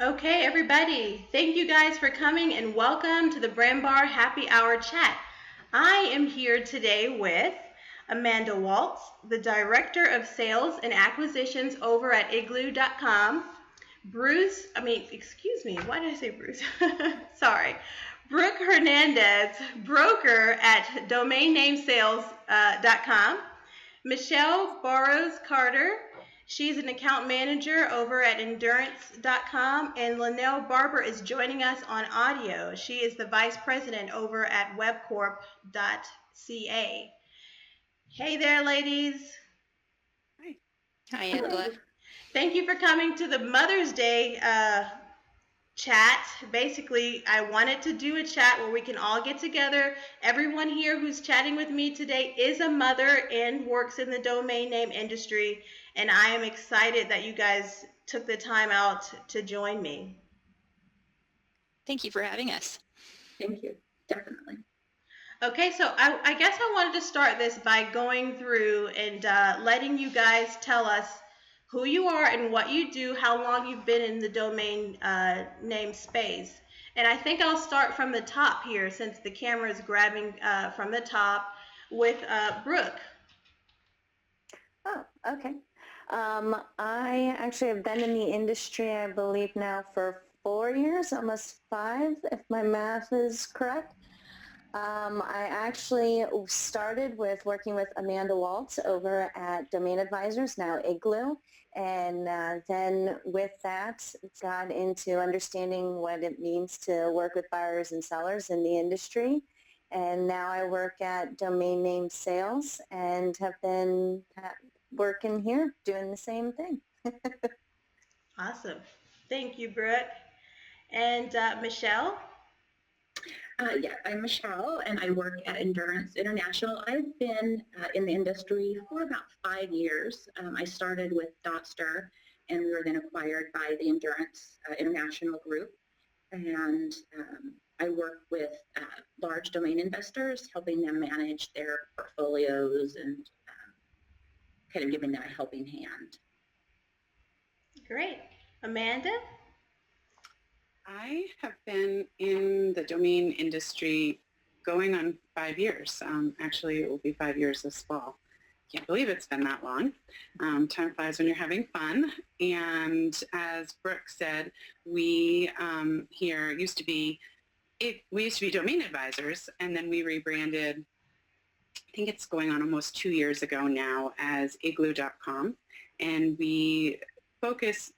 Okay, everybody, thank you guys for coming and welcome to the Brand.bar Happy Hour chat. I am here today with Amanda Waltz, the Director of Sales and Acquisitions over at Igloo.com. Why did I say Bruce? Sorry. Brooke Hernandez, broker at DomainNameSales.com. Michelle Barrows Carter, she's an account manager over at Endurance.com, and Lanelle Barber is joining us on audio. She is the vice president over at Webcorp.ca. Hey there, ladies. Hi. Hi, Angela. Thank you for coming to the Mother's Day chat. Basically, I wanted to do a chat where we can all get together. Everyone here who's chatting with me today is a mother and works in the domain name industry, and I am excited that you guys took the time out to join me. Thank you for having us. Thank you. Definitely. Okay, so I guess I wanted to start this by going through and letting you guys tell us who you are and what you do, how long you've been in the domain name space. And I think I'll start from the top here since the camera is grabbing from the top with Brooke. Oh, okay. I actually have been in the industry, I believe now for 4 years, almost 5, if my math is correct. I actually started with working with Amanda Waltz over at Domain Advisors, now Igloo, and then with that got into understanding what it means to work with buyers and sellers in the industry. And now I work at Domain Name Sales and have been working here doing the same thing. Awesome. Thank you, Brooke. And Michelle? Yeah, I'm Michelle, and I work at Endurance International. I've been in the industry for about 5 years. I started with Dotster, and we were then acquired by the Endurance International Group. And I work with large domain investors, helping them manage their portfolios and kind of giving them a helping hand. Great. Amanda? I have been in the domain industry going on 5 years. Actually, it will be 5 years this fall. Can't believe it's been that long. Time flies when you're having fun. And as Brooke said, we here used to be Domain Advisors, and then we rebranded, I think it's going on almost 2 years ago now, as Igloo.com. And we focus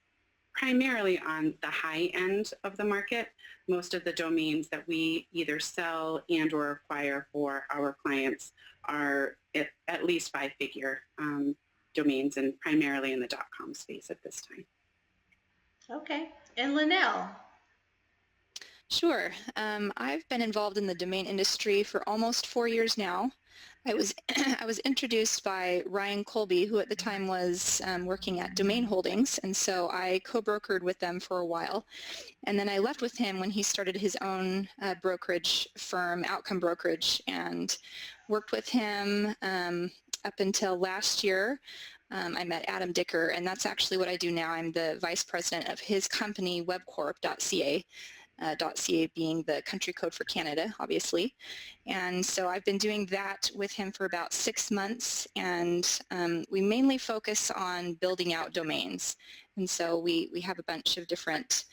primarily on the high end of the market. Most of the domains that we either sell and or acquire for our clients are at least 5-figure domains, and primarily in the .com space at this time. Okay. And Lanelle? Sure. I've been involved in the domain industry for almost 4 years now. I was introduced by Ryan Colby, who at the time was working at Domain Holdings, and so I co-brokered with them for a while. And then I left with him when he started his own brokerage firm, Outcome Brokerage, and worked with him up until last year. I met Adam Dicker, and that's actually what I do now. I'm the vice president of his company, Webcorp.ca. .ca being the country code for Canada, obviously. And so I've been doing that with him for about 6 months, and we mainly focus on building out domains. And so we have a bunch of different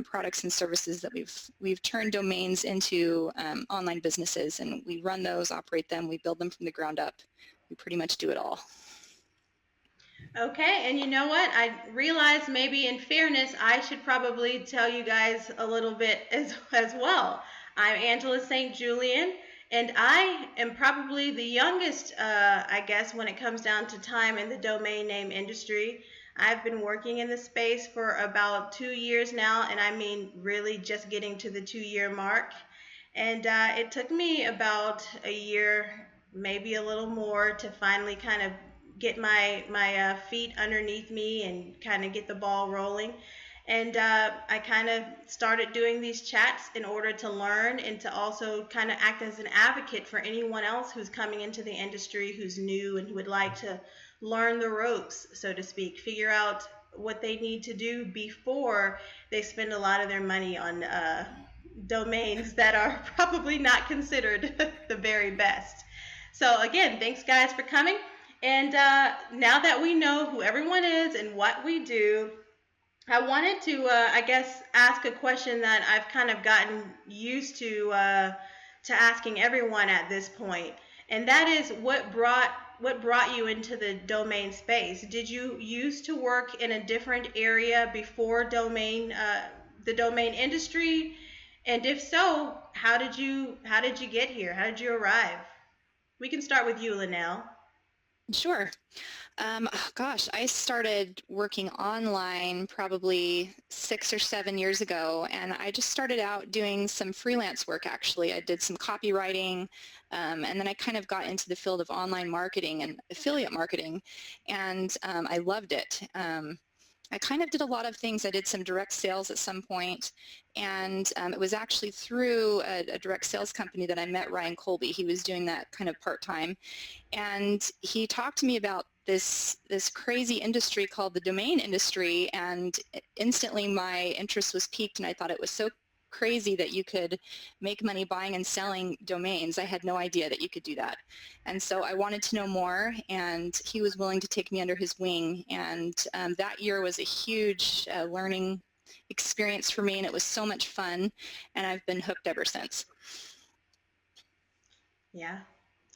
products and services that we've turned domains into online businesses, and we run those, operate them, we build them from the ground up. We pretty much do it all. Okay, and you know what? I realized maybe in fairness, I should probably tell you guys a little bit as well. I'm Angela St. Julien, and I am probably the youngest, I guess, when it comes down to time in the domain name industry. I've been working in the space for about 2 years now, and I mean really just getting to the 2-year mark. And it took me about a year, maybe a little more, to finally kind of get my feet underneath me and kind of get the ball rolling. And I kind of started doing these chats in order to learn and to also kind of act as an advocate for anyone else who's coming into the industry, who's new and who would like to learn the ropes, so to speak, figure out what they need to do before they spend a lot of their money on domains that are probably not considered the very best. So again, thanks guys for coming. And now that we know who everyone is and what we do, I wanted to, I guess, ask a question that I've kind of gotten used to asking everyone at this point, and that is what brought you into the domain space? Did you used to work in a different area before the domain industry? And if so, how did you get here? How did you arrive? We can start with you, Lanelle. Sure. Gosh, I started working online probably 6 or 7 years ago, and I just started out doing some freelance work, actually. I did some copywriting, and then I kind of got into the field of online marketing and affiliate marketing, and I loved it. I kind of did a lot of things. I did some direct sales at some point, and it was actually through a direct sales company that I met Ryan Colby. He was doing that kind of part-time, and he talked to me about this crazy industry called the domain industry, and instantly my interest was piqued, and I thought it was so crazy that you could make money buying and selling domains. I had no idea that you could do that. And so I wanted to know more, and he was willing to take me under his wing. And that year was a huge learning experience for me, and it was so much fun, and I've been hooked ever since. Yeah.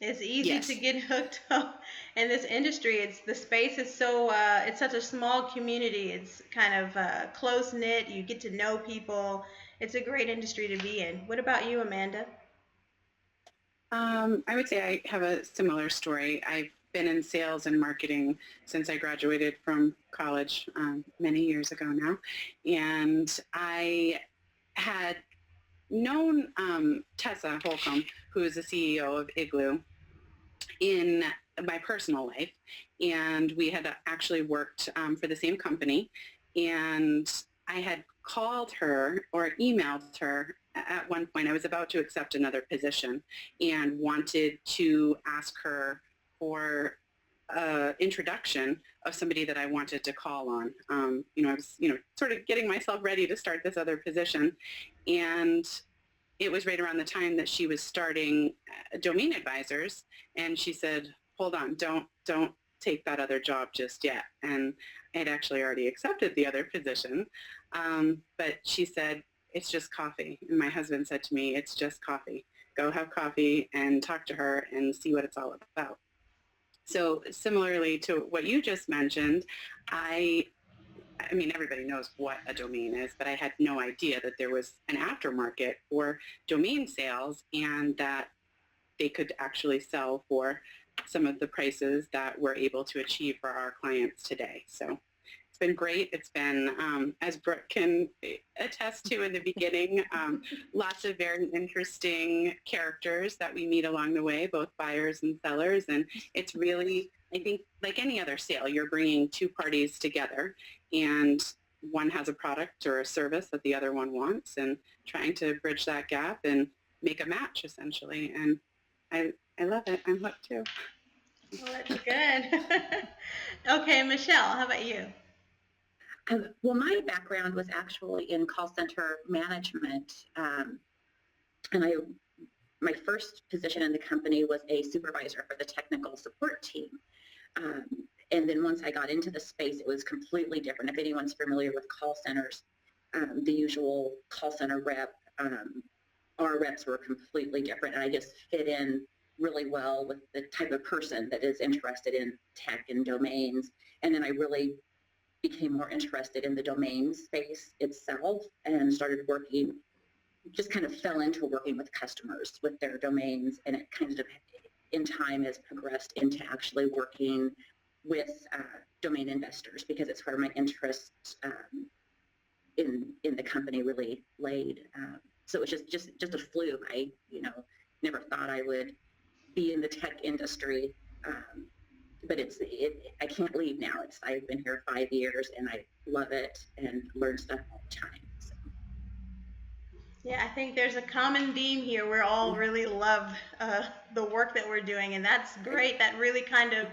It's easy Yes. to get hooked up in this industry. The space is so it's such a small community. It's kind of close knit. You get to know people. It's a great industry to be in. What about you, Amanda? I would say I have a similar story. I've been in sales and marketing since I graduated from college many years ago now. And I had known Tessa Holcomb, who is the CEO of Igloo, in my personal life. And we had actually worked for the same company. And I had called her or emailed her at one point. I was about to accept another position and wanted to ask her for introduction of somebody that I wanted to call on. I was, sort of getting myself ready to start this other position. And it was right around the time that she was starting Domain Advisors. And she said, hold on, don't take that other job just yet. And I had actually already accepted the other position. But she said, it's just coffee. And my husband said to me, it's just coffee. Go have coffee and talk to her and see what it's all about. So similarly to what you just mentioned, I mean, everybody knows what a domain is, but I had no idea that there was an aftermarket for domain sales and that they could actually sell for some of the prices that we're able to achieve for our clients today. So it's been great. It's been, as Brooke can attest to in the beginning, lots of very interesting characters that we meet along the way, both buyers and sellers. And it's really, I think, like any other sale, you're bringing two parties together, and one has a product or a service that the other one wants, and trying to bridge that gap and make a match, essentially. And I love it. I'm hooked too. Well, that's good. Okay, Michelle, how about you? Well, my background was actually in call center management, and my first position in the company was a supervisor for the technical support team. And then once I got into the space, it was completely different. If anyone's familiar with call centers, the usual call center rep, our reps were completely different, and I just fit in really well with the type of person that is interested in tech and domains. And then I really became more interested in the domain space itself and started working, just kind of fell into working with customers with their domains, and it kind of in time has progressed into actually working with domain investors, because it's where my interest in the company really laid. So it was just a fluke. I never thought I would be in the tech industry, but I can't leave now. I've been here 5 years and I love it and learn stuff all the time. So. Yeah, I think there's a common theme here. We're all really love the work that we're doing, and that's great. That really kind of,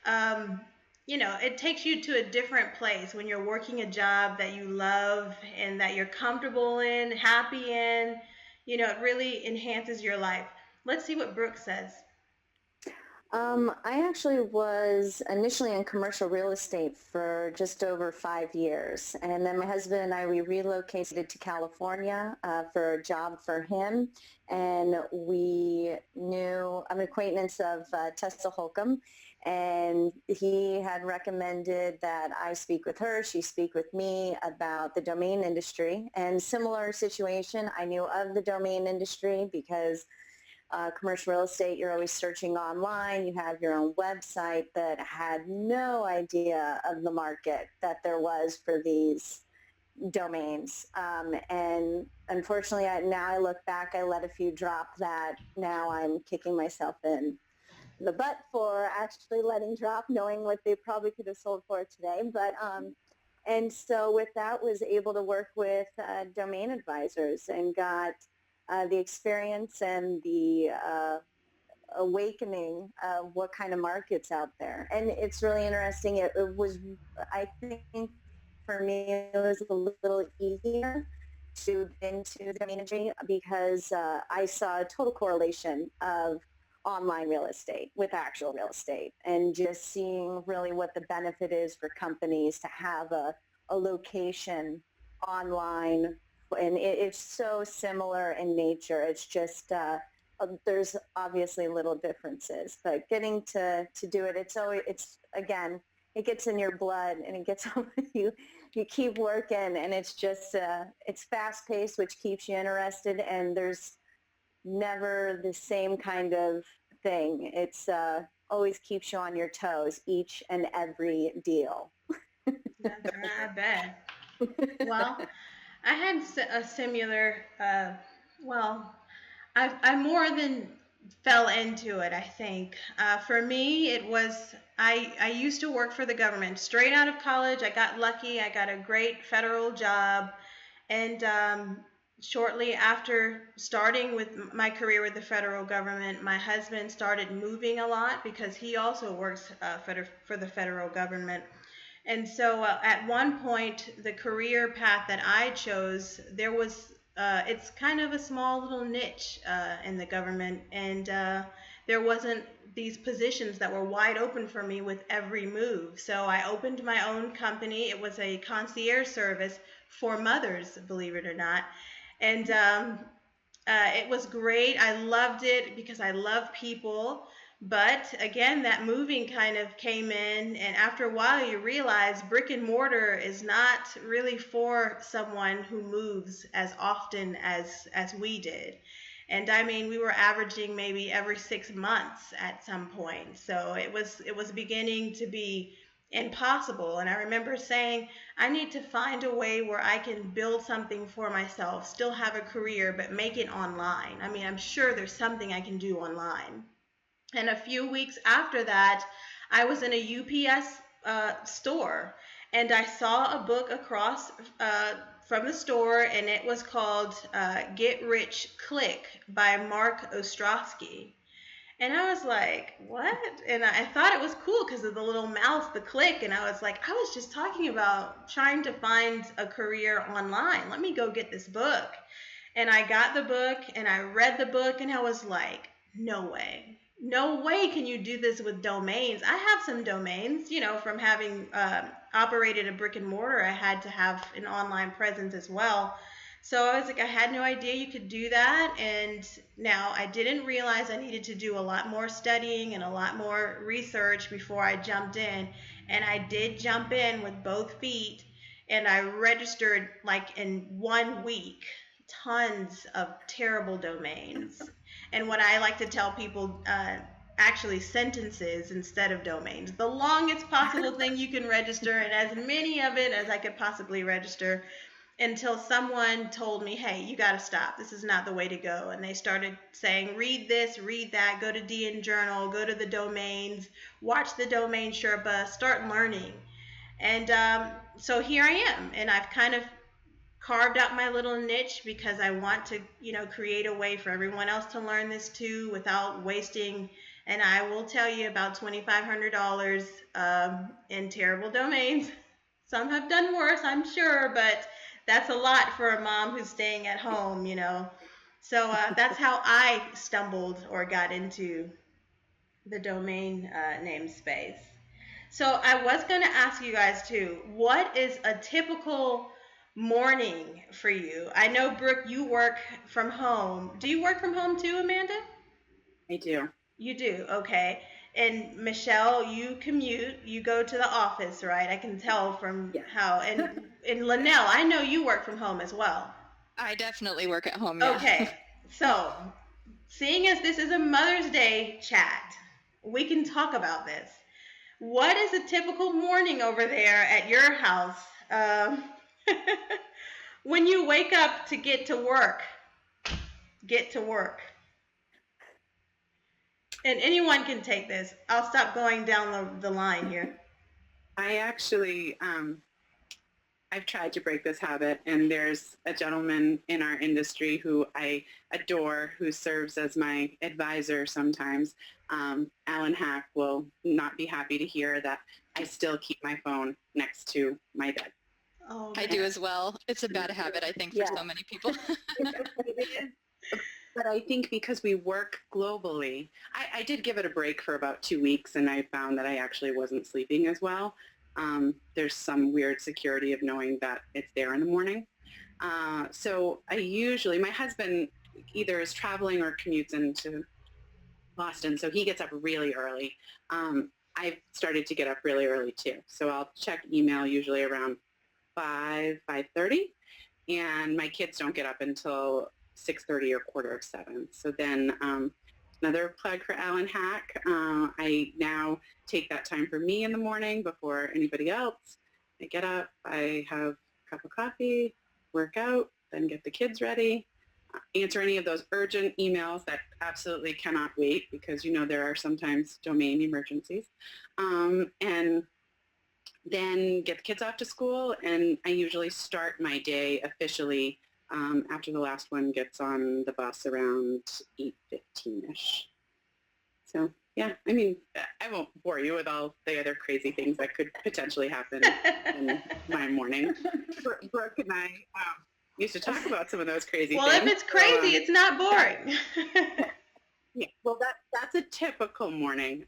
um, it takes you to a different place when you're working a job that you love and that you're comfortable in, happy in. It really enhances your life. Let's see what Brooke says. I actually was initially in commercial real estate for just over 5 years. And then my husband and I, we relocated to California for a job for him. And I'm an acquaintance of Tessa Holcomb. And he had recommended that I speak with her, she speak with me about the domain industry. And similar situation, I knew of the domain industry because commercial real estate, you're always searching online. You have your own website, but had no idea of the market that there was for these domains. And unfortunately, now I look back, I let a few drop that now I'm kicking myself in the butt for actually letting drop, knowing what they probably could have sold for today. But and so with that, was able to work with domain advisors and got the experience and the awakening of what kind of market's out there. And it's really interesting. It was, I think for me, it was a little easier to get into the domain industry because I saw a total correlation of online real estate with actual real estate and just seeing really what the benefit is for companies to have a location online. And it's so similar in nature. It's just there's obviously little differences, but getting to do it, it's again, it gets in your blood and it gets you keep working, and it's just it's fast paced, which keeps you interested, and there's never the same kind of thing. It's always keeps you on your toes each and every deal. That's right, I bet. Well, I had a similar, I more than fell into it, I think. For me, it was, I used to work for the government. Straight out of college, I got lucky. I got a great federal job. And shortly after starting with my career with the federal government, my husband started moving a lot because he also works for the federal government. And so at one point, the career path that I chose, it's kind of a small little niche in the government. And there wasn't these positions that were wide open for me with every move. So I opened my own company. It was a concierge service for mothers, believe it or not. And it was great. I loved it because I love people. But again, that moving kind of came in, and after a while you realize brick and mortar is not really for someone who moves as often as we did. And I mean, we were averaging maybe every 6 months at some point. So it was beginning to be impossible. And I remember saying, I need to find a way where I can build something for myself, still have a career, but make it online. I mean, I'm sure there's something I can do online. And a few weeks after that, I was in a UPS store, and I saw a book across from the store, and it was called Get Rich Click by Mark Ostrowski. And I was like, what? And I thought it was cool because of the little mouse, the click. And I was like, I was just talking about trying to find a career online. Let me go get this book. And I got the book and I read the book and I was like, no way. No way can you do this with domains. I have some domains, from having operated a brick and mortar. I had to have an online presence as well. So I was like, I had no idea you could do that. And now I didn't realize I needed to do a lot more studying and a lot more research before I jumped in. And I did jump in with both feet, and I registered like in 1 week tons of terrible domains. And what I like to tell people, actually sentences instead of domains. The longest possible thing you can register, and as many of it as I could possibly register. until someone told me, hey, you got to stop. This is not the way to go. And they started saying, read this, read that, go to DN Journal, go to the domains, watch the domain Sherpa, start learning. And so here I am. And I've kind of carved out my little niche because I want to, create a way for everyone else to learn this too without wasting. And I will tell you about $2,500 in terrible domains. Some have done worse, I'm sure, but that's a lot for a mom who's staying at home. So that's how I stumbled or got into the domain name space. So I was going to ask you guys too, what is a typical morning for you? I know, Brooke, you work from home. Do you work from home too, Amanda? I do. You do, okay. And Michelle, you commute, you go to the office, right? I can tell from Yeah. how. And Lanelle, I know you work from home as well. I definitely work at home, yeah. Okay, so seeing as this is a Mother's Day chat, we can talk about this. What is a typical morning over there at your house when you wake up to get to work? Get to work. And anyone can take this. I'll stop going down the line here. I actually, I've tried to break this habit, and there's a gentleman in our industry who I adore, who serves as my advisor sometimes. Alan Hack will not be happy to hear that I still keep my phone next to my bed. Oh, I do as well. It's a bad habit, I think, for so many people. But I think because we work globally, I did give it a break for about 2 weeks, and I found that I actually wasn't sleeping as well. There's some weird security of knowing that it's there in the morning. So my husband either is traveling or commutes into Boston, so he gets up really early. I've started to get up really early too. So I'll check email usually around 5:30, and my kids don't get up until 6:30 or 6:45. So then another plug for Alan Hack. I now take that time for me in the morning before anybody else. I get up, I have a cup of coffee, work out, then get the kids ready, answer any of those urgent emails that absolutely cannot wait because there are sometimes domain emergencies, and then get the kids off to school, and I usually start my day officially after the last one gets on the bus around 8:15-ish. So, yeah, I mean, I won't bore you with all the other crazy things that could potentially happen in my morning. Brooke and I used to talk about some of those crazy things. Well, if it's crazy, it's not boring. Yeah, well, that's a typical morning.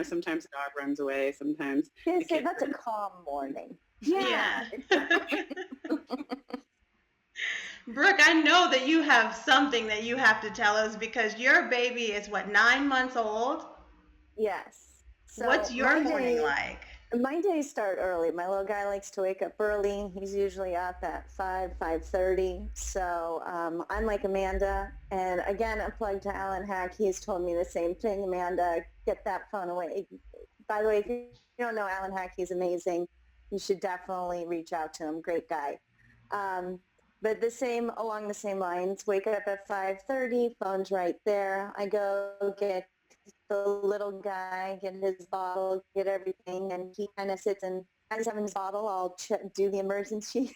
Sometimes the dog runs away. Sometimes that's a calm morning. Yeah. Brooke, I know that you have something that you have to tell us because your baby is, 9 months old? Yes. So what's your morning like? My days start early. My little guy likes to wake up early. He's usually up at 5:30. So I'm like Amanda. And again, a plug to Alan Hack. He's told me the same thing. Amanda, get that phone away. By the way, if you don't know Alan Hack, he's amazing. You should definitely reach out to him. Great guy. But along the same lines, wake up at 5:30, phone's right there. I go get the little guy, get his bottle, get everything, and he kind of sits and as he's having his bottle, I'll do the emergency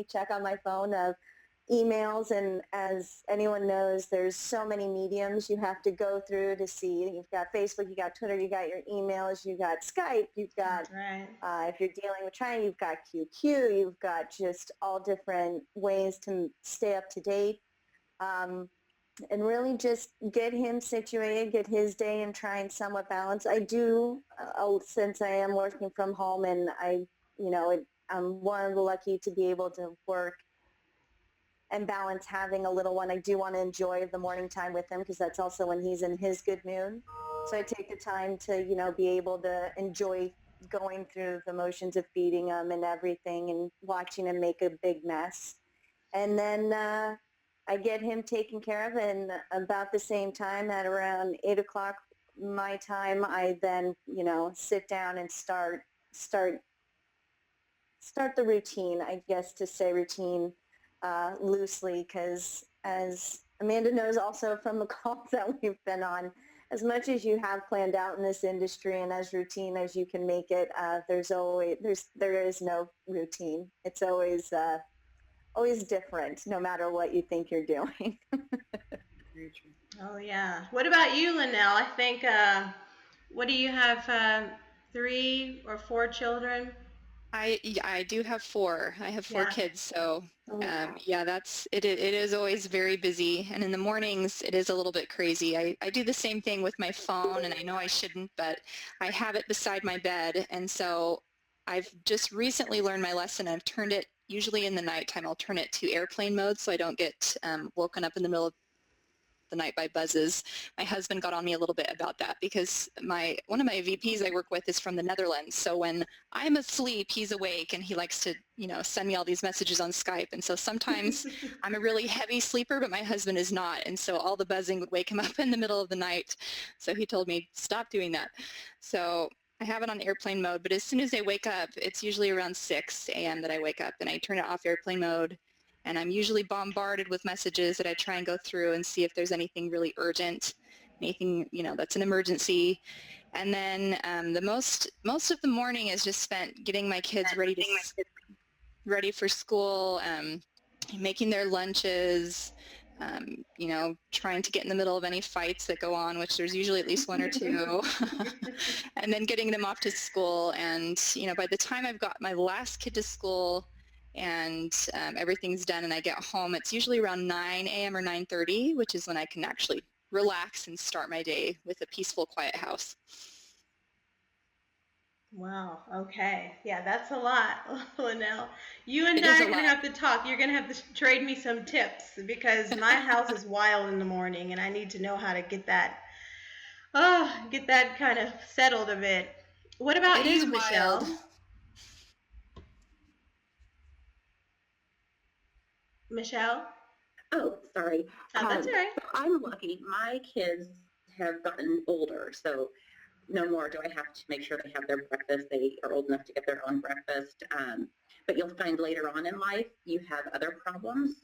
check on my phone of emails. And as anyone knows, there's so many mediums you have to go through to see. You've got Facebook, you got Twitter, you got your emails, you got Skype, you've got, if you're dealing with China, you've got QQ, you've got just all different ways to stay up to date. And really just get him situated, get his day and try and somewhat balance. I do, since I am working from home and I'm one of the lucky to be able to work and balance having a little one. I do want to enjoy the morning time with him because that's also when he's in his good mood. So I take the time to, be able to enjoy going through the motions of feeding him and everything and watching him make a big mess. And then I get him taken care of, and about the same time at around 8 o'clock my time, I then, sit down and start start the routine, I guess, to say routine loosely, because as Amanda knows also from the calls that we've been on, as much as you have planned out in this industry and as routine as you can make it, there is no routine. It's always different, no matter what you think you're doing. Very true. Oh yeah. What about you, Lanelle? I think what do you have? 3 or 4 children? I do have four. I have four Yeah. kids, so Oh, wow. yeah, it is always very busy, and in the mornings it is a little bit crazy. I do the same thing with my phone, and I know I shouldn't, but I have it beside my bed, and so I've just recently learned my lesson. I've turned it, usually in the nighttime, I'll turn it to airplane mode so I don't get woken up in the middle of the night by buzzes. My husband got on me a little bit about that because one of my VPs I work with is from the Netherlands. So when I'm asleep, he's awake, and he likes to, send me all these messages on Skype. And so sometimes I'm a really heavy sleeper, but my husband is not. And so all the buzzing would wake him up in the middle of the night. So he told me, stop doing that. So I have it on airplane mode, but as soon as I wake up, it's usually around 6 a.m. that I wake up, and I turn it off airplane mode. And I'm usually bombarded with messages that I try and go through and see if there's anything really urgent, anything, that's an emergency. And then the most of the morning is just spent getting my kids ready for school, making their lunches, trying to get in the middle of any fights that go on, which there's usually at least one or two, and then getting them off to school. And, by the time I've got my last kid to school and everything's done and I get home, it's usually around 9 a.m. or 9:30, which is when I can actually relax and start my day with a peaceful, quiet house. Wow. Okay. Yeah, that's a lot, Linnell. You and It I is are a going to lot. have to talk. You're going to have to trade me some tips because my house is wild in the morning and I need to know how to get that kind of settled a bit. What about It is you, wild. Michelle? Michelle? Oh, sorry. Oh, that's all right. So I'm lucky. My kids have gotten older, so no more do I have to make sure they have their breakfast. They are old enough to get their own breakfast. But you'll find later on in life, you have other problems.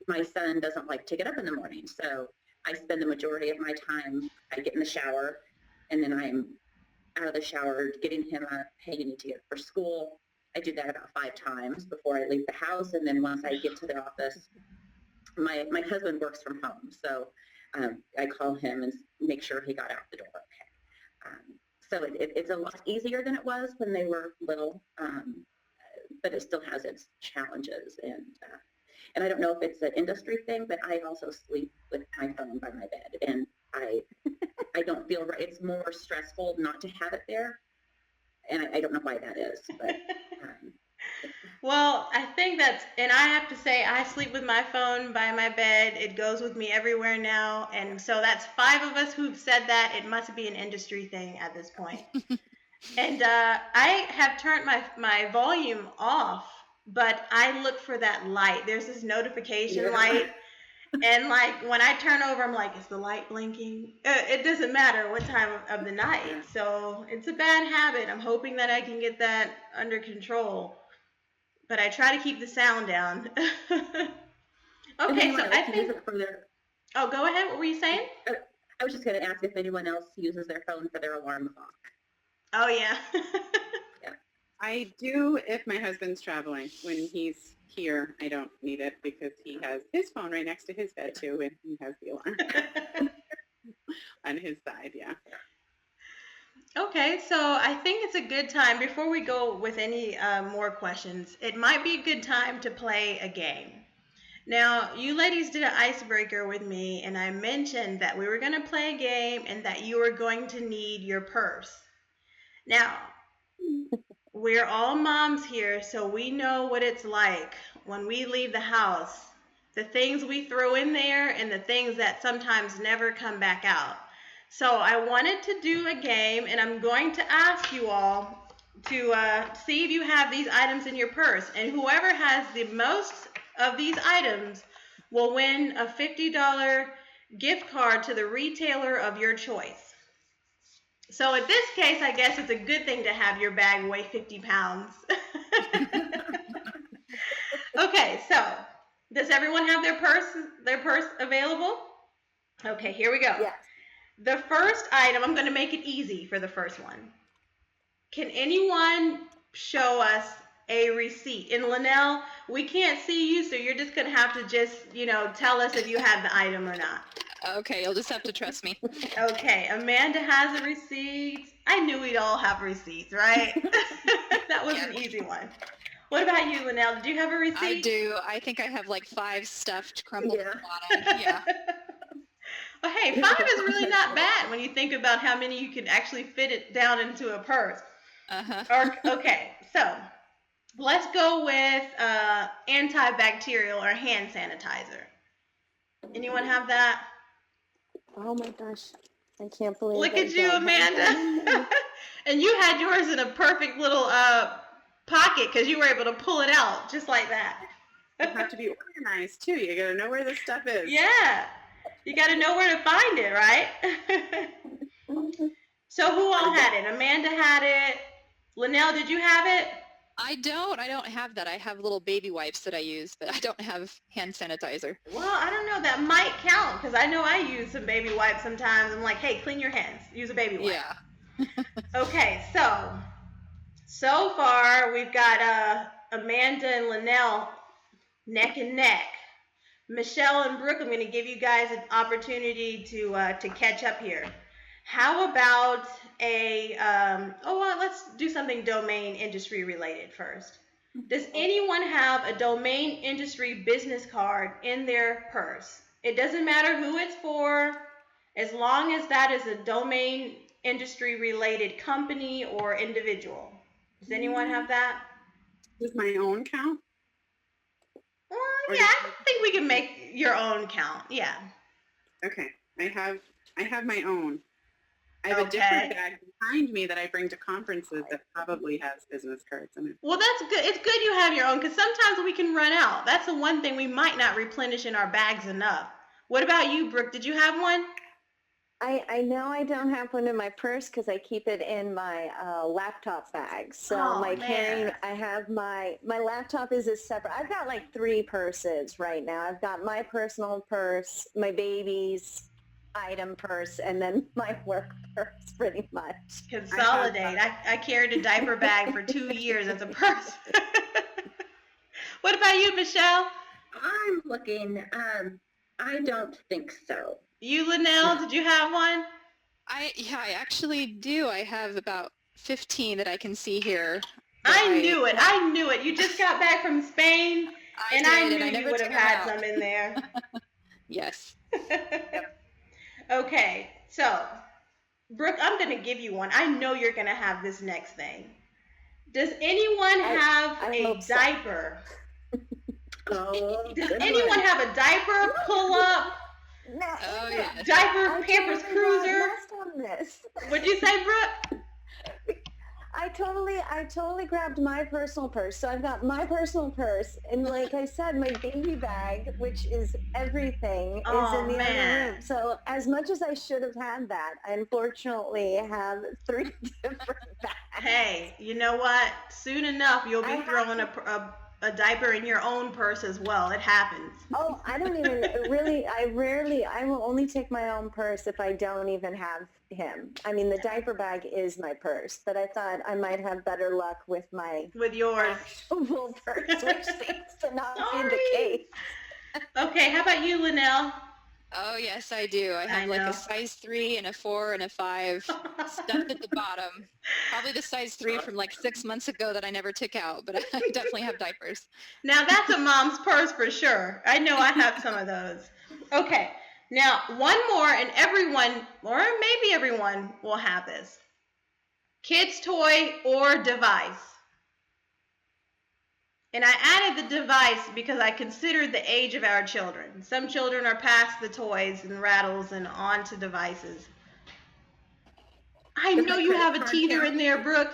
My son doesn't like to get up in the morning, so I spend the majority of my time, I get in the shower, and then I'm out of the shower getting him up, hey, you need to get up for school. I do that about 5 times before I leave the house, and then once I get to the office, my husband works from home, so I call him and make sure he got out the door okay. So it's a lot easier than it was when they were little, but it still has its challenges. And I don't know if it's an industry thing, but I also sleep with my phone by my bed, and I don't feel right. It's more stressful not to have it there, and I don't know why that is, but. Well, I think and I have to say, I sleep with my phone by my bed. It goes with me everywhere now. And so that's 5 of us who've said that. It must be an industry thing at this point. And I have turned my volume off, but I look for that light. There's this notification light. And like when I turn over, I'm like, is the light blinking? It doesn't matter what time of the night. So it's a bad habit. I'm hoping that I can get that under control. But I try to keep the sound down. Okay, so I think. Oh, go ahead. What were you saying? I was just going to ask if anyone else uses their phone for their alarm clock. Oh, yeah. Yeah. I do if my husband's traveling. When he's here, I don't need it because he has his phone right next to his bed too, and he has the alarm on his side. Yeah. Okay, so I think it's a good time, before we go with any more questions, it might be a good time to play a game. Now, you ladies did an icebreaker with me, and I mentioned that we were going to play a game and that you were going to need your purse. Now, we're all moms here, so we know what it's like when we leave the house. The things we throw in there and the things that sometimes never come back out. So I wanted to do a game, and I'm going to ask you all to see if you have these items in your purse. And whoever has the most of these items will win a $50 gift card to the retailer of your choice. So in this case, I guess it's a good thing to have your bag weigh 50 pounds. Okay, so does everyone have their purse available? Okay, here we go. Yes. The first item, I'm going to make it easy for the first one. Can anyone show us a receipt? And Lanelle, we can't see you, so you're just going to have to just, tell us if you have the item or not. Okay, you'll just have to trust me. Okay, Amanda has a receipt. I knew we'd all have receipts, right? That was an easy one. What about you, Lanelle? Do you have a receipt? I do. I think I have like 5 stuffed crumpled at the bottom. Yeah. Well, hey, 5 is really not bad when you think about how many you can actually fit it down into a purse. Okay, so let's go with antibacterial or hand sanitizer. Anyone have that? Oh my gosh. I can't believe Look I at you, don't have Amanda. that. And you had yours in a perfect little pocket because you were able to pull it out just like that. You have to be organized too. You got to know where this stuff is. Yeah. You got to know where to find it, right? So who all had it? Amanda had it. Lanelle, did you have it? I don't have that. I have little baby wipes that I use, but I don't have hand sanitizer. Well, I don't know. That might count because I know I use some baby wipes sometimes. I'm like, hey, clean your hands. Use a baby wipe. Yeah. Okay, so far we've got Amanda and Lanelle neck and neck. Michelle and Brooke, I'm going to give you guys an opportunity to catch up here. How about let's do something domain industry related first. Does anyone have a domain industry business card in their purse? It doesn't matter who it's for, as long as that is a domain industry related company or individual. Does anyone have that? Does my own count? Yeah, I think we can make your own count. Yeah. Okay. I have my own. I have a different bag behind me that I bring to conferences that probably has business cards in it. Well, that's good. It's good you have your own because sometimes we can run out. That's the one thing we might not replenish in our bags enough. What about you, Brooke? Did you have one? I know I don't have one in my purse because I keep it in my laptop bag. So I have my laptop is a separate. I've got like 3 purses right now. I've got my personal purse, my baby's item purse, and then my work purse pretty much. Consolidate. I carried a diaper bag for 2 years as a purse. What about you, Michelle? I'm looking. I don't think so. You, Lanelle, did you have one? I actually do. I have about 15 that I can see here. I knew it. You just got back from Spain, I knew you would have had some in there. Yes. Okay, so, Brooke, I'm going to give you one. I know you're going to have this next thing. Does anyone have a diaper? Does anyone have a diaper, pull-up, diaper, Pampers Cruiser? What'd you say, Brooke? I totally grabbed my personal purse. So I've got my personal purse, and like I said, my baby bag, which is everything, is in the other room. So as much as I should have had that, I unfortunately have 3 different bags. Hey, you know what? Soon enough, you'll be throwing a diaper in your own purse as well. It happens. Oh, I don't even really, I will only take my own purse if I don't even have him. I mean, the diaper bag is my purse, but I thought I might have better luck with yours. Actual purse, which seems to not be the case. Okay, how about you, Lanelle? Oh, yes, I do. I have like a size 3 and a 4 and a 5 stuffed at the bottom. Probably the size 3 from like 6 months ago that I never took out, but I definitely have diapers. Now, that's a mom's purse for sure. I know I have some of those. Okay, now one more, and everyone, or maybe everyone, will have this. Kids' toy or device. And I added the device because I considered the age of our children. Some children are past the toys and rattles and on to devices. I know you have a teeter in there, Brooke.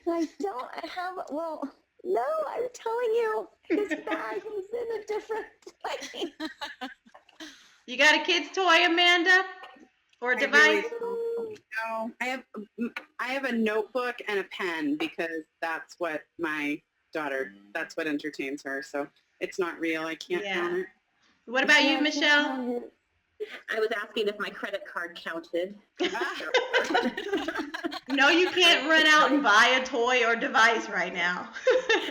I don't have, well, no, I'm telling you, his bag is in a different place. You got a kid's toy, Amanda? Or a device? No, No, I have a notebook and a pen because that's what that's what entertains her. So it's not real. I can't count it. What about you, Michelle? I was asking if my credit card counted. No, you can't run out and buy a toy or device right now.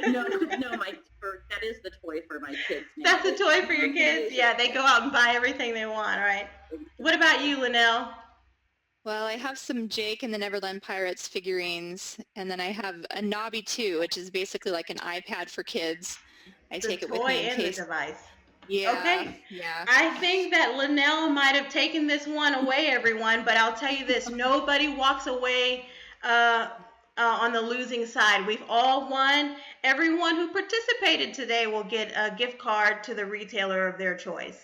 no, that is the toy for my kids now. That's a toy for your kids? Yeah, they go out and buy everything they want, right? What about you, Lanelle? Well, I have some Jake and the Neverland Pirates figurines, and then I have a Nobby 2, which is basically like an iPad for kids. I take it with me in case. The device. Yeah. Okay. Yeah. I think that Lanelle might have taken this one away, everyone, but I'll tell you this, nobody walks away on the losing side. We've all won. Everyone who participated today will get a gift card to the retailer of their choice.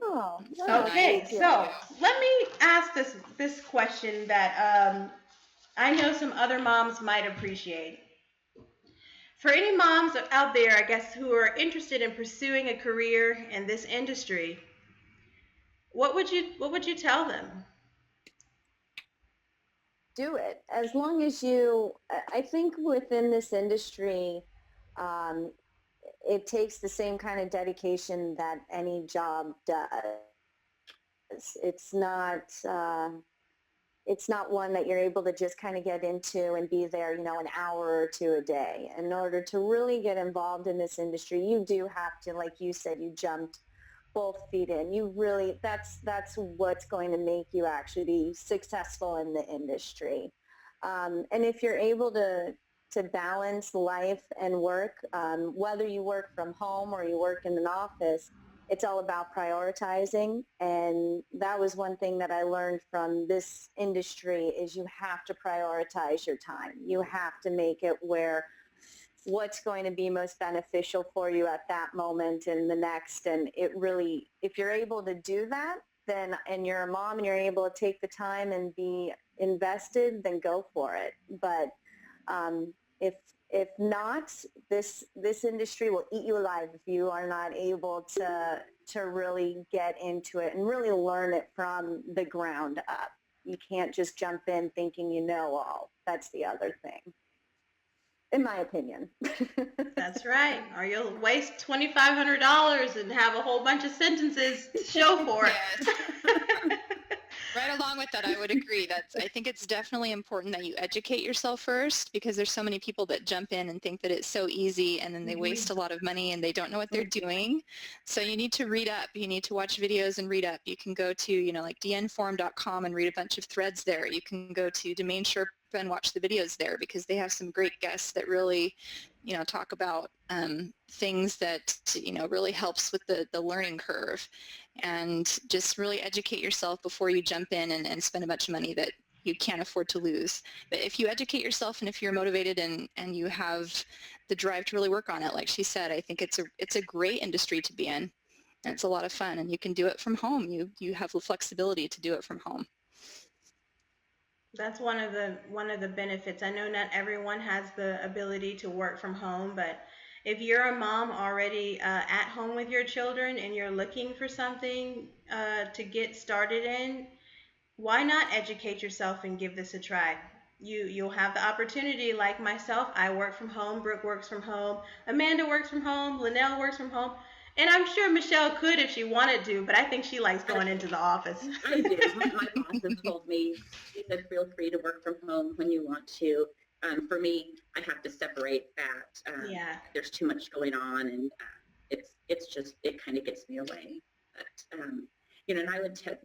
Oh, Okay, so let me ask this question that I know some other moms might appreciate. For any moms out there, I guess, who are interested in pursuing a career in this industry, what would you tell them? Do it. As long as you, I think within this industry, it takes the same kind of dedication that any job does. It's not one that you're able to just kind of get into and be there, an hour or two a day. In order to really get involved in this industry, you do have to, like you said, you jumped both feet in. You really, that's what's going to make you actually be successful in the industry. And if you're able to balance life and work, whether you work from home or you work in an office, it's all about prioritizing. And that was one thing that I learned from this industry is you have to prioritize your time. You have to make it where what's going to be most beneficial for you at that moment and the next. And it really, if you're able to do that, then, and you're a mom and you're able to take the time and be invested, then go for it. But if not, this industry will eat you alive if you are not able to really get into it and really learn it from the ground up. You can't just jump in thinking you know all. That's the other thing, in my opinion. That's right. Or you'll waste $2,500 and have a whole bunch of sentences to show for it. Yes. Right along with that, I would agree. I think it's definitely important that you educate yourself first, because there's so many people that jump in and think that it's so easy, and then they waste a lot of money and they don't know what they're doing. So you need to read up. You need to watch videos and read up. You can go to, like dnforum.com and read a bunch of threads there. You can go to Domain Sherpa and watch the videos there, because they have some great guests that really, talk about things that, really helps with the learning curve. And just really educate yourself before you jump in and spend a bunch of money that you can't afford to lose. But if you educate yourself and if you're motivated and you have the drive to really work on it, like she said, I think it's a great industry to be in. And it's a lot of fun, and you can do it from home. You have the flexibility to do it from home. That's one of the benefits. I know not everyone has the ability to work from home, but if you're a mom already at home with your children and you're looking for something to get started in, why not educate yourself and give this a try? You'll have the opportunity, like myself. I work from home. Brooke works from home. Amanda works from home. Lanelle works from home. And I'm sure Michelle could if she wanted to, but I think she likes going into the office. I do. My boss has told me, she said, feel free to work from home when you want to. For me, I have to separate that. There's too much going on, and it's just, it kind of gets me away. But, and I would tell,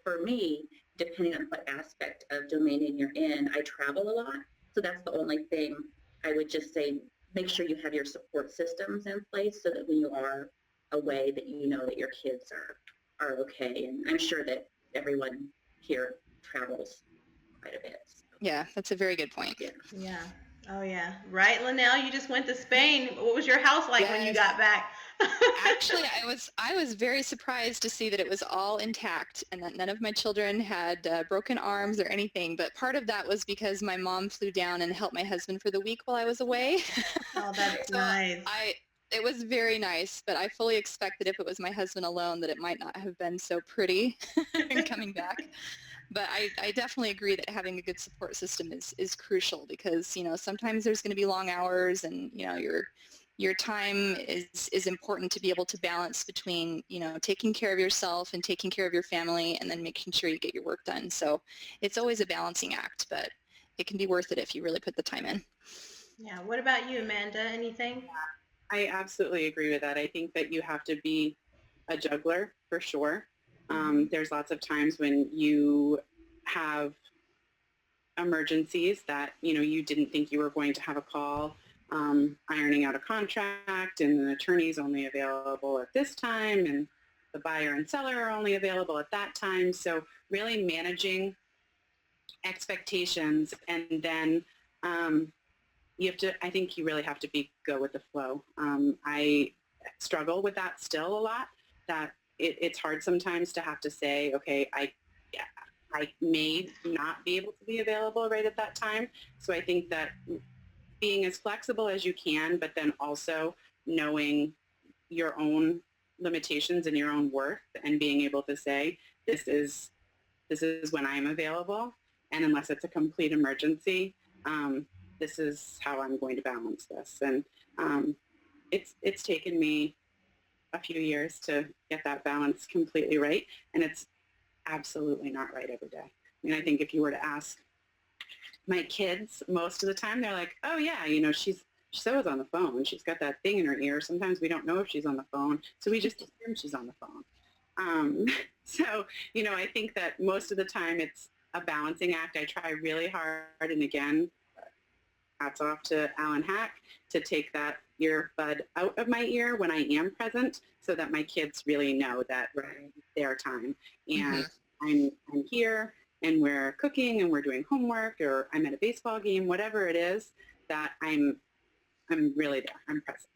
for me, depending on what aspect of domain you're in, I travel a lot. So that's the only thing I would just say, make sure you have your support systems in place so that when you are away, that you know that your kids are okay. And I'm sure that everyone here travels quite a bit. So. Yeah, that's a very good point. Yeah. Oh, yeah. Right, Lanelle? You just went to Spain. What was your house like when you got back? Actually, I was very surprised to see that it was all intact and that none of my children had broken arms or anything. But part of that was because my mom flew down and helped my husband for the week while I was away. Oh, that's so nice. It was very nice, but I fully expected if it was my husband alone that it might not have been so pretty coming back. But I definitely agree that having a good support system is crucial because, sometimes there's going to be long hours and, your time is important to be able to balance between, taking care of yourself and taking care of your family and then making sure you get your work done. So it's always a balancing act, but it can be worth it if you really put the time in. Yeah. What about you, Amanda? Anything? I absolutely agree with that. I think that you have to be a juggler for sure. There's lots of times when you have emergencies that, you didn't think you were going to have a call, ironing out a contract, and an attorney's only available at this time, and the buyer and seller are only available at that time. So really managing expectations, and then I think you really have to go with the flow. I struggle with that still a lot, that it's hard sometimes to have to say, okay, I may not be able to be available right at that time. So I think that being as flexible as you can, but then also knowing your own limitations and your own worth, and being able to say, this is when I'm available. And unless it's a complete emergency, this is how I'm going to balance this. And it's taken me a few years to get that balance completely right. And it's absolutely not right every day. I mean, I think if you were to ask my kids, most of the time they're like, oh yeah, she's always on the phone. She's got that thing in her ear. Sometimes we don't know if she's on the phone, so we just assume she's on the phone. So, I think that most of the time it's a balancing act. I try really hard, and again, hats off to Alan Hack, to take that earbud out of my ear when I am present, so that my kids really know that it's their time, and I'm here, and we're cooking, and we're doing homework, or I'm at a baseball game, whatever it is, that I'm really there. I'm present.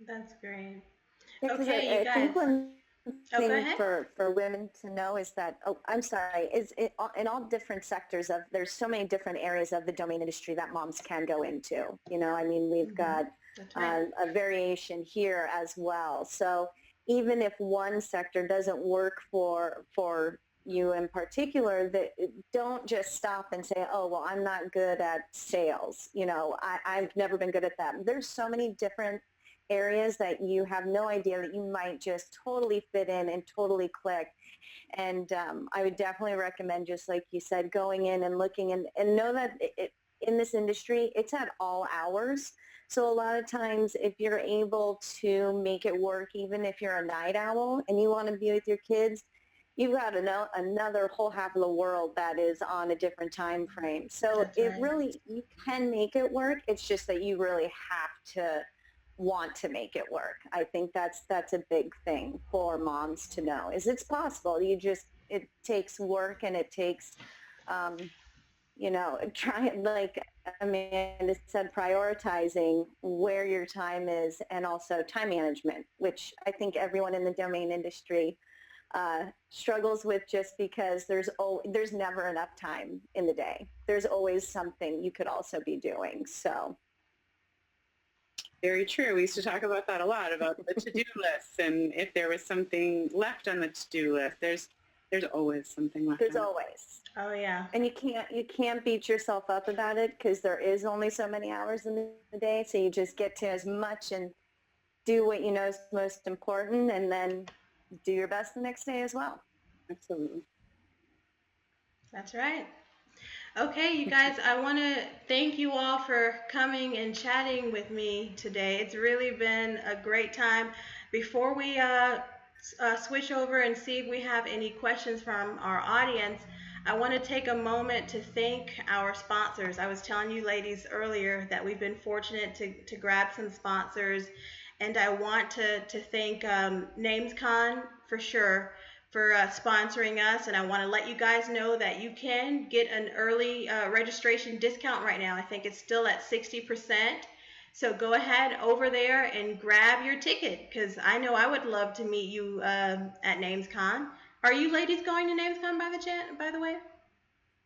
That's great. Yeah, 'cause Okay, you I guys. think one Oh, go thing ahead. for women to know is that, I'm sorry, is it, in all different sectors there's so many different areas of the domain industry that moms can go into. I mean, we've got That's right. a variation here as well. So even if one sector doesn't work for you in particular, that don't just stop and say, oh, well, I'm not good at sales. I've never been good at that. There's so many different areas that you have no idea that you might just totally fit in and totally click. And I would definitely recommend, just like you said, going in and looking and know that in this industry, it's at all hours. So a lot of times if you're able to make it work, even if you're a night owl and you want to be with your kids, you've got another whole half of the world that is on a different time frame. So That's right. really, you can make it work. It's just that you really have to want to make it work. I think that's a big thing for moms to know, is it's possible. It takes work, and it takes, trying, like Amanda said, prioritizing where your time is, and also time management, which I think everyone in the domain industry struggles with, just because there's never enough time in the day. There's always something you could also be doing. So. Very true. We used to talk about that a lot, about the to-do lists, and if there was something left on the to-do list. There's always something left. There's always. Oh yeah. And you can't beat yourself up about it, because there is only so many hours in the day. So you just get to as much and do what you know is most important, and then do your best the next day as well. Absolutely. That's right. Okay, you guys, I want to thank you all for coming and chatting with me today. It's really been a great time. Before we switch over and see if we have any questions from our audience, I want to take a moment to thank our sponsors. I was telling you ladies earlier that we've been fortunate to grab some sponsors, and I want to thank NamesCon for sure for sponsoring us, and I want to let you guys know that you can get an early registration discount right now. I think it's still at 60%. So go ahead over there and grab your ticket, because I know I would love to meet you at NamesCon. Are you ladies going to NamesCon by the way?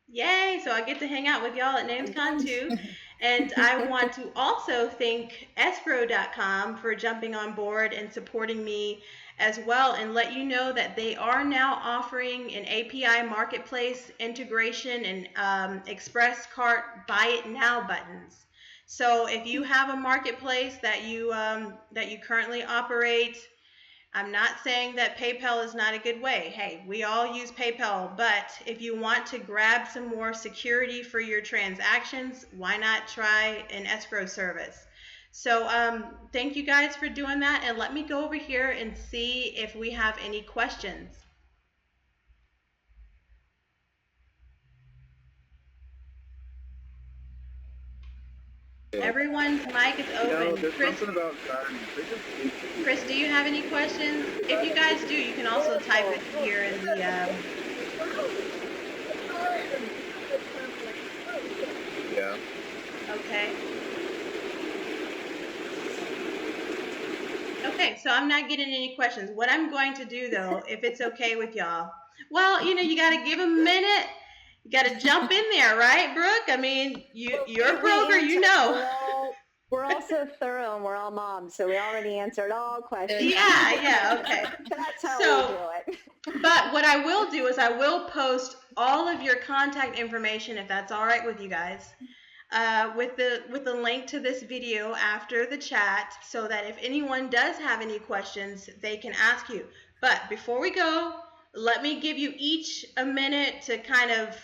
Yay! So I get to hang out with y'all at NamesCon too. And I want to also thank escrow.com for jumping on board and supporting me as well, and let you know that they are now offering an API marketplace integration and express cart buy it now buttons. So if you have a marketplace that you currently operate, I'm not saying that PayPal is not a good way. Hey, we all use PayPal, but if you want to grab some more security for your transactions, why not try an escrow service? So thank you guys for doing that, and let me go over here and see if we have any questions. Everyone's mic is open. Chris, do you have any questions? If you guys do, you can also type it here in the. Yeah. Okay. Okay, so I'm not getting any questions. What I'm going to do, though, if it's okay with y'all, well, you got to give them a minute. You got to jump in there, right, Brooke? I mean, you're a broker, you know. We're also thorough, and we're all moms, so we already answered all questions. Yeah, okay. That's how we do it. But what I will do is I will post all of your contact information, if that's all right with you guys, with the link to this video after the chat, so that if anyone does have any questions, they can ask you. But before we go, let me give you each a minute to kind of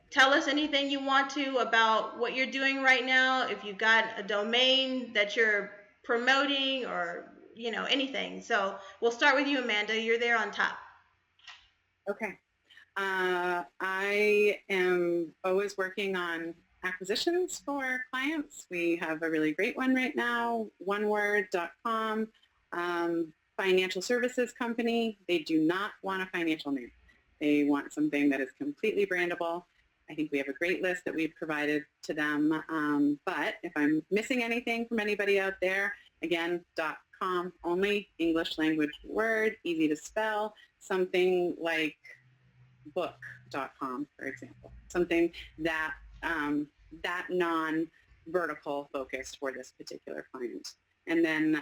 tell us anything you want to about what you're doing right now. If you've got a domain that you're promoting, or anything. So we'll start with you, Amanda. You're there on top. Okay. I am always working on acquisitions for clients. We have a really great one right now, oneword.com, financial services company. They do not want a financial name. They want something that is completely brandable. I think we have a great list that we've provided to them. But if I'm missing anything from anybody out there, again, .com only, English language word, easy to spell, something like book.com, for example, something that that non-vertical focused for this particular client. And then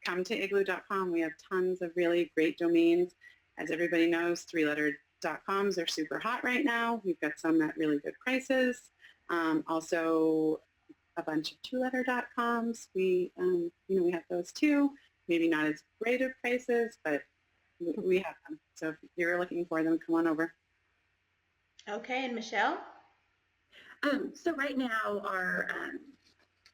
come to igloo.com. We have tons of really great domains. As everybody knows, three-letter .coms are super hot right now. We've got some at really good prices. Also, a bunch of two-letter .coms. We have those too. Maybe not as great of prices, but we have them. So if you're looking for them, come on over. Okay, and Michelle? So right now, our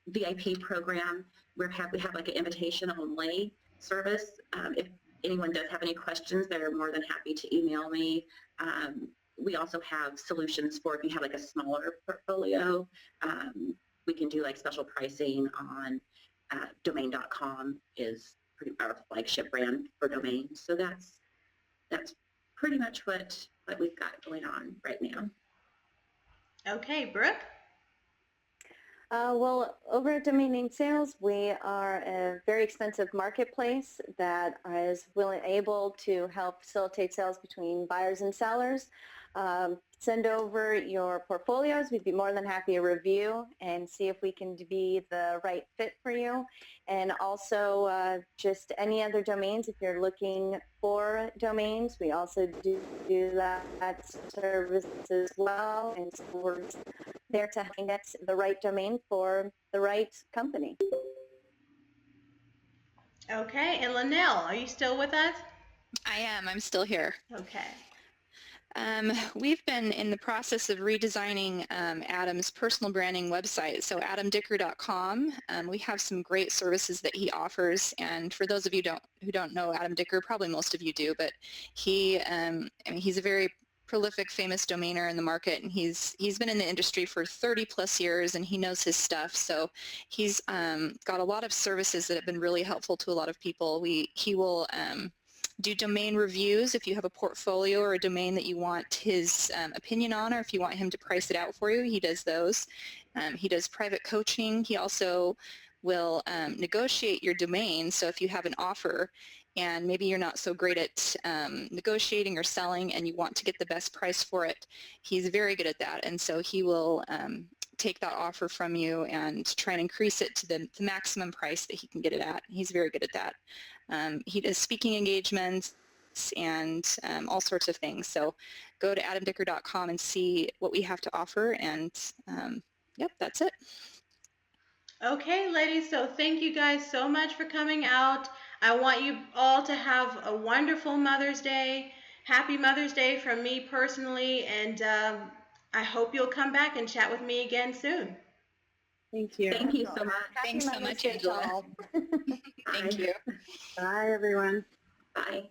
VIP program, we have like an invitation only service. If anyone does have any questions, they're more than happy to email me. We also have solutions for if you have like a smaller portfolio. We can do like special pricing on domain.com is our flagship brand for domains. So that's pretty much what we've got going on right now. Okay, Brooke? Well, over at Domain Name Sales, we are a very expensive marketplace that is able to help facilitate sales between buyers and sellers. Send over your portfolios. We'd be more than happy to review and see if we can be the right fit for you. And also just any other domains, if you're looking for domains, we also do that service as well. And so we're there to find the right domain for the right company. Okay, and Lanelle, are you still with us? I am. I'm still here. Okay. We've been in the process of redesigning Adam's personal branding website, so adamdicker.com. We have some great services that he offers, and for those of you who don't know Adam Dicker, probably most of you do, but he's a very prolific, famous domainer in the market, and he's been in the industry for 30 plus years, and he knows his stuff. So he's got a lot of services that have been really helpful to a lot of people. He will do domain reviews if you have a portfolio or a domain that you want his opinion on, or if you want him to price it out for you, he does those. He does private coaching. He also will negotiate your domain. So if you have an offer and maybe you're not so great at negotiating or selling and you want to get the best price for it, he's very good at that. And so he will take that offer from you and try and increase it to the maximum price that he can get it at. He's very good at that. He does speaking engagements and all sorts of things. So go to adamdicker.com and see what we have to offer. And yep, that's it. Okay, ladies, so thank you guys so much for coming out. I want you all to have a wonderful Mother's Day. Happy Mother's Day from me personally, and I hope you'll come back and chat with me again soon. Thank you. Thank you so much. Thanks so much, Day to Angela. all. Thank you. Bye, everyone. Bye.